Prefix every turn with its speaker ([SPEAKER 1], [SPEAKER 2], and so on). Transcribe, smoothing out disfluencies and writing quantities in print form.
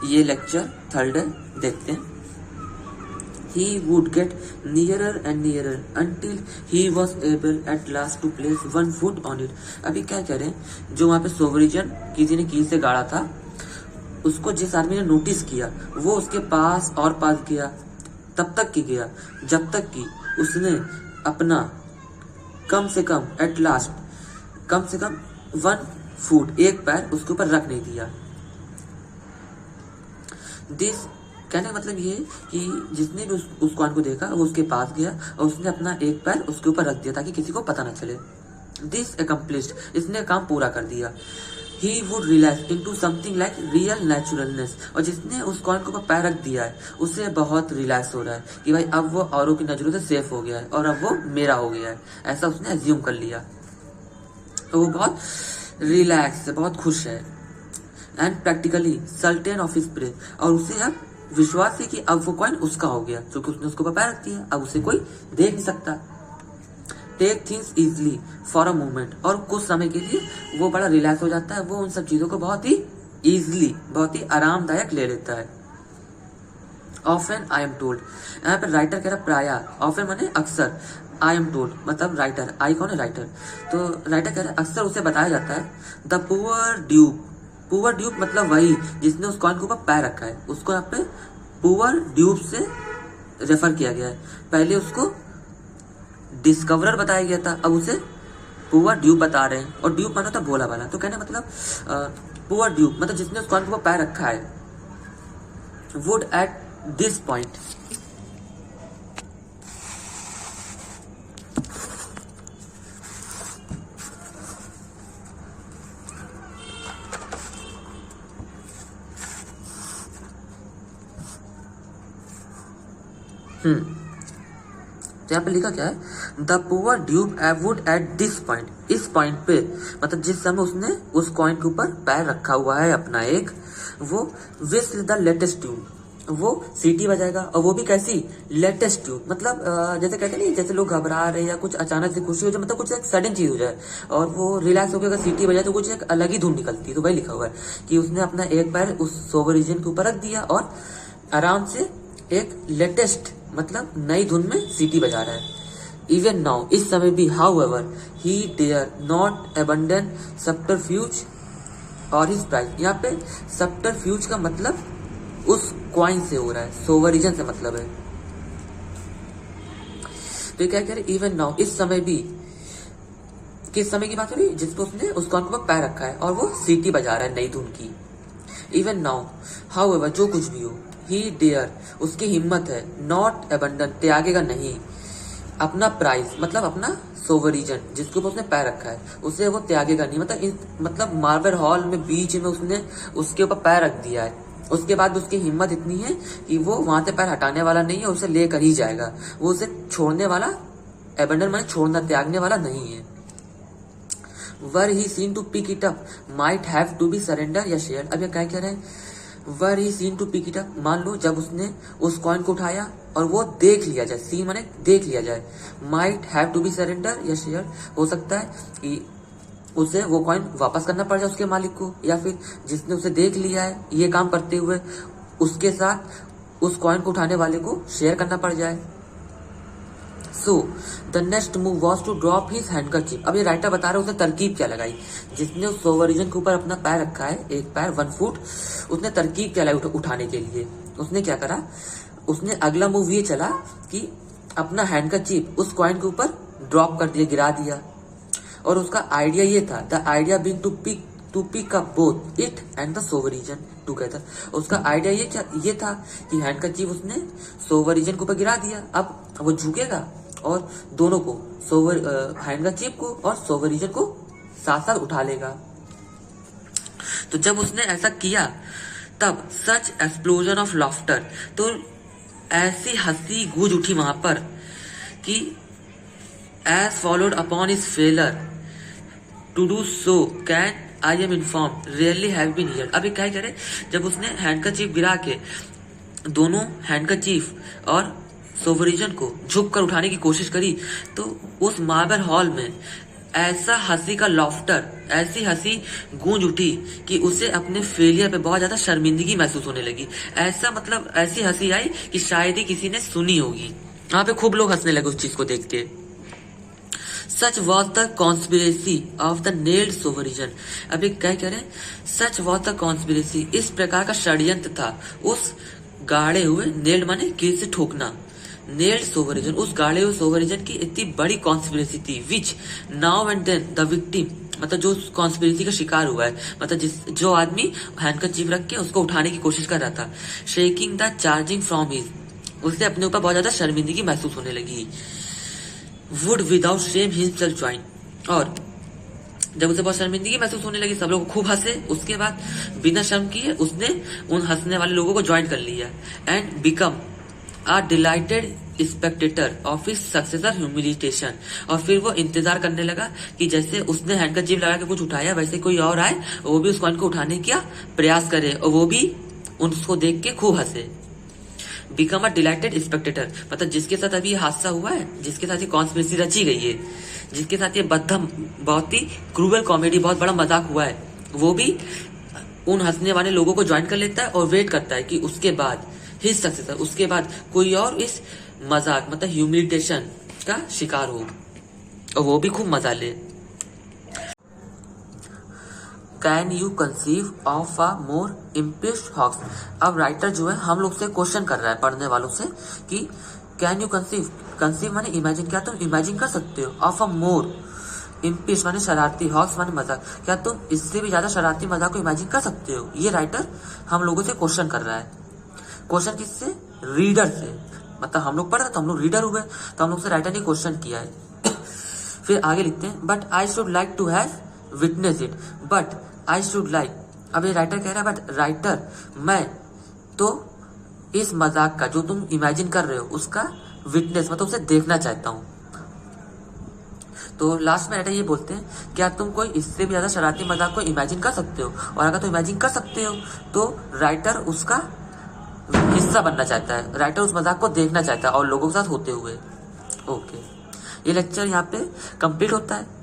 [SPEAKER 1] ये lecture third है, देखते हैं। He would get nearer and nearer until he was able at last to place one foot on it. अभी क्या कह रहे हैं, जो वहां पे सोवरिजन किसी ने कील से गाड़ा था, उसको जिस आदमी ने नोटिस किया वो उसके पास और पास गया, तब तक की गया जब तक कि उसने अपना कम से कम एट लास्ट कम से कम 1 फुट, एक पैर उसके ऊपर रख नहीं दिया। दिस कहने का मतलब ये कि जिसने भी उस कॉइन को देखा वो उसके पास गया और उसने अपना एक पैर उसके ऊपर रख दिया ताकि किसी को पता ना चले। दिस अकम्प्लिश्ड, इसने काम पूरा कर दिया। He would relax into something like real naturalness, और जिसने उस कॉइन के ऊपर पैर रख दिया है उसे बहुत रिलैक्स हो रहा है कि भाई अब वो औरों की नजरों से सेफ हो गया है और अब वो मेरा हो गया है, ऐसा उसने अज्यूम कर लिया। तो वो बहुत रिलैक्स है, बहुत खुश है। And practically certain of his prey, और उसे अब विश्वास है कि अब वो कॉइन उसका हो गया क्योंकि उसने उसको पैर रख दिया, अब उसे कोई देख नहीं सकता। Take things easily for a moment, और कुछ समय के लिए वो बड़ा रिलैक्स हो जाता है, वो उन सब चीजों को बहुत ही इजली, बहुत ही आरामदायक ले लेता है। ऑफन आई एम टोल्ड, यहाँ पे राइटर कह रहा प्राय, ऑफन माने अक्सर, आई एम टोल्ड मतलब राइटर, आई कौन है राइटर, तो राइटर कह रहा है अक्सर उसे बताया जाता है the poor Duke, poor Duke मतलब वही जिसने उस कॉइन के ऊपर पैर रखा है, उसको यहाँ पे पुअर ड्यूक से रेफर किया गया है। पहले उसको डिस्कवरर बताया गया था, अब उसे पुअर ड्यूक बता रहे हैं, और ड्यूक माना था भोला वाला, तो कहने मतलब पुअर ड्यूक मतलब जिसने उस कॉइन के ऊपर पैर रखा है। वुड एट दिस पॉइंट, तो यहाँ पे लिखा क्या है, the poor Duke would at this point, इस पॉइंट पे मतलब जिस समय उसने उस कॉइन के ऊपर पैर रखा हुआ है अपना एक, वो विस्ल द लेटेस्ट ट्यून, वो सीटी बजाएगा, और वो भी कैसी लेटेस्ट ट्यून, मतलब जैसे कहते नहीं, जैसे लोग घबरा रहे या कुछ अचानक से खुशी हो जाए, मतलब कुछ एक सडन चीज हो जाए और वो रिलैक्स होकर अगर सीटी बजाए तो कुछ एक अलग ही धुन निकलती है। तो वही लिखा हुआ है कि उसने अपना एक पैर उस सोवरिजन के ऊपर रख दिया और आराम से एक लेटेस्ट मतलब नई धुन में सीटी बजा रहा है। इवन नाउ, इस समय भी, however he dare not abandon subterfuge और हिज प्राइज, यहाँ पे सब्टरफ्यूज का मतलब उस क्वाइन से हो रहा है, सोवरिजन से मतलब है। तो क्या कह रहे, इवन नाउ, इस समय भी, किस समय की बात हो रही है, जिसको उसने उस कॉइन के ऊपर पैर रखा है और वो सीटी बजा रहा है नई धुन की। इवन नाउ, हाउ एवर, जो कुछ भी हो, ही डेयर, उसकी हिम्मत है, नॉट अबंडन, त्यागेगा नहीं, अपना प्राइज मतलब अपना सोवरिजन जिसके ऊपर उसने पैर रखा है उसे वो त्यागेगा नहीं, मतलब मार्बल हॉल में बीच में उसने उसके ऊपर पैर रख दिया है, उसके बाद उसकी हिम्मत इतनी है कि वो वहां से पैर हटाने वाला नहीं है, उसे लेकर ही जाएगा, वो उसे छोड़ने वाला, अबंडन माने छोड़ना, त्यागने वाला नहीं है। Were he seen to pick it up might have to be surrender या शेयर, अब ये क्या कह रहे हैं, were he seen to pick it up, मान लो जब उसने उस कॉइन को उठाया और वो देख लिया जाए, सीन माने देख लिया जाए, might have to be surrender या शेयर, हो सकता है कि उसे वो कॉइन वापस करना पड़ जाए उसके मालिक को, या फिर जिसने उसे देख लिया है ये काम करते हुए उसके साथ उस कॉइन को उठाने वाले को शेयर करना पड़ जाए। So the next move was to drop his handkerchief, अब ये राइटर बता रहे उसने तरकीब क्या लगाई, जिसने उस सोवरिजन के ऊपर अपना पैर रखा है, एक पैर 1 फुट, उसने तरकीब क्या लाई उठाने के लिए, उसने क्या करा, उसने अगला मूव ये चला कि अपना हैंडकरचीफ उस कॉइन के ऊपर ड्रॉप कर दिया, गिरा दिया, और उसका आइडिया ये था, the idea being to pick up both it and the sovereign together, उसका आइडिया ये था कि हैंडकरचीफ उसने सोवरिजन के ऊपर गिरा दिया, अब वो झुकेगा और दोनों को, हैंडकरचीफ को और सोवरिजन को साथ साथ उठा लेगा। तो जब उसने ऐसा किया तब सच एक्सप्लोजन ऑफ लाफ्टर, तो ऐसी हंसी गूंज उठी वहां पर कि as followed upon his failure to do so can I am inform really have been here, अभी क्या करे, जब उसने हैंडकरचीफ गिरा के दोनों हैंडकरचीफ और सोवरिजन को झुक कर उठाने की कोशिश करी, तो उस मार्बल हॉल में ऐसा हंसी का लॉफ्टर, ऐसी हंसी गूंज उठी कि उसे अपने फेलियर पे बहुत ज्यादा शर्मिंदगी महसूस होने लगी। ऐसा मतलब ऐसी हंसी आई कि शायद ही किसी ने सुनी होगी। यहाँ पे खूब लोग हंसने लगे उस चीज को देख के। Such was the conspiracy of the nailed sovereign. अभी क्या कह रहे हैं, सच वॉज द कॉन्स्पिरेसी, इस प्रकार का षड्यंत्र था उस गाड़े हुए, नेल्ड माने कील से ठोकना, नेल्ड सोवरिजन, उस गाड़े हुए सोवरिजन की इतनी बड़ी कॉन्स्पिरेसी थी, which now and then the victim, मतलब जो कॉन्स्पिरेसी का शिकार हुआ है, मतलब जो आदमी हैंडकरचीफ रख के उसको उठाने की कोशिश कर रहा था, shaking the charging from his, उसे अपने ऊपर बहुत ज्यादा शर्मिंदगी महसूस होने लगी। Would without shame himself join, और जब उसे बहुत शर्मिंदगी महसूस होने लगी, सब लोग खूब हंसे। उसके बाद बिना शर्म किए उसने उन हंसने वाले लोगों को ज्वाइन कर लिया and become a delighted spectator of his successor humiliation. और फिर वो इंतजार करने लगा कि जैसे उसने हैंडकरचीफ लगा के कुछ उठाया, वैसे कोई और आए, वो भी उस कॉइन को उठाने का प्रयास करे और वो भी उसको देख के खूब हंसे। बिकम अ डिलाइटेड स्पेक्टेटर, मतलब जिसके साथ अभी ये हादसा हुआ है, जिसके साथ ये कॉन्स्पिरेसी रची गई है, जिसके साथ ये बदम बहुत ही क्रूअल कॉमेडी, बहुत बड़ा मजाक हुआ है, वो भी उन हंसने वाले लोगों को ज्वाइन कर लेता है और वेट करता है कि उसके बाद हिज सक्सेसर, उसके बाद कोई और इस मजाक मतलब ह्यूमिलिटेशन का शिकार हो और वो भी खूब मजा ले। Can you conceive of a more impressed hoax. अब राइटर जो है हम लोग से क्वेश्चन कर रहा है, पढ़ने वालों से, कि कैन यू कंसीव, कंसीव माने इमेजिन, क्या तुम इमेजिन कर सकते हो, ऑफ अ मोर इम्प्रेस्ड माने शरारती, हॉक्स माने मजाक, क्या तुम इससे भी ज्यादा शरारती मजाक को इमेजिन कर सकते हो। ये राइटर हम लोगों से क्वेश्चन कर रहा है। क्वेश्चन किससे, रीडर से, मतलब हम लोग पढ़ रहे तो हम लोग रीडर हुए, तो हम लोग से राइटर ने क्वेश्चन किया है। फिर आगे लिखते हैं, but I should like to have witness it, but I should like, अब ये राइटर कह रहा है, बट राइटर मैं तो इस मजाक का जो तुम इमेजिन कर रहे हो उसका विटनेस मतलब उसे देखना चाहता हूं। तो लास्ट में राइटर ये बोलते हैं, क्या तुम कोई इससे भी ज्यादा शरारती मजाक को इमेजिन कर सकते हो, और अगर तुम इमेजिन कर सकते हो तो राइटर उसका हिस्सा बनना चाहता है, राइटर उस मजाक को देखना चाहता है और लोगों के साथ होते हुए। ओके, ये लेक्चर यहाँ पे कंप्लीट होता है।